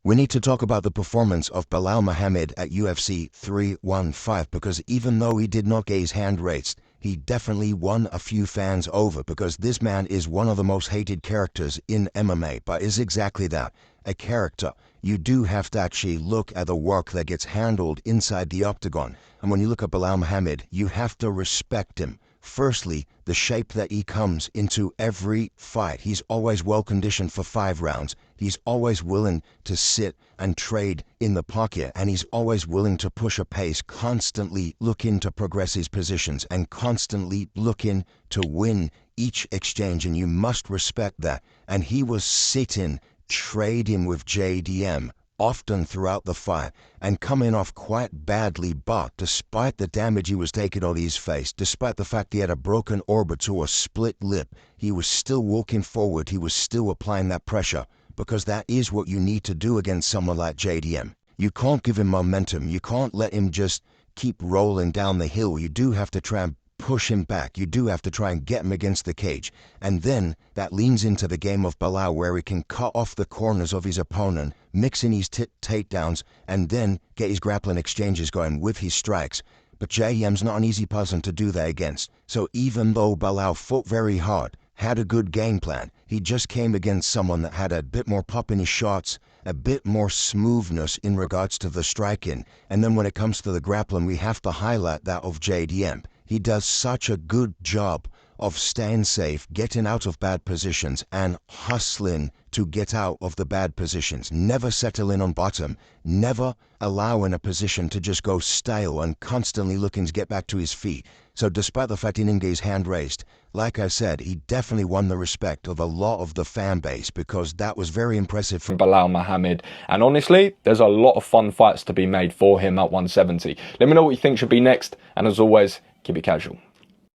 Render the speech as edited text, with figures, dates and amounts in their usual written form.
We need to talk about the performance of Belal Muhammad at UFC 315 because even though he did not get his hand raised, he definitely won a few fans over because this man is one of the most hated characters in MMA, but is exactly that, a character. You do have to actually look at the work that gets handled inside the octagon, and when you look at Belal Muhammad, you have to respect him. Firstly, the shape that he comes into every fight. He's always well conditioned for 5 rounds. He's always willing to sit and trade in the pocket, and he's always willing to push a pace, constantly looking to progress his positions and constantly looking to win each exchange, and you must respect that. And he was sitting, trading with JDM often throughout the fight and coming off quite badly, but despite the damage he was taking on his face, despite the fact he had a broken orbit or a split lip, he was still walking forward, he was still applying that pressure, because that is what you need to do against someone like JDM. You can't give him momentum, you can't let him just keep rolling down the hill. You do have to try and push him back. You do have to try and get him against the cage. And then that leans into the game of Belal, where he can cut off the corners of his opponent, mix in his takedowns, and then get his grappling exchanges going with his strikes. But JDM's not an easy person to do that against. So even though Belal fought very hard, had a good game plan, he just came against someone that had a bit more pop in his shots, a bit more smoothness in regards to the striking. And then when it comes to the grappling, we have to highlight that of JDM. He does such a good job of staying safe, getting out of bad positions, and hustling to get out of the bad positions. Never settling on bottom, never allowing a position to just go stale and constantly looking to get back to his feet. So despite the fact he didn't get his hand raised, like I said, he definitely won the respect of a lot of the fan base because that was very impressive from Belal Muhammad. And honestly, there's a lot of fun fights to be made for him at 170. Let me know what you think should be next, and as always, keep it casual.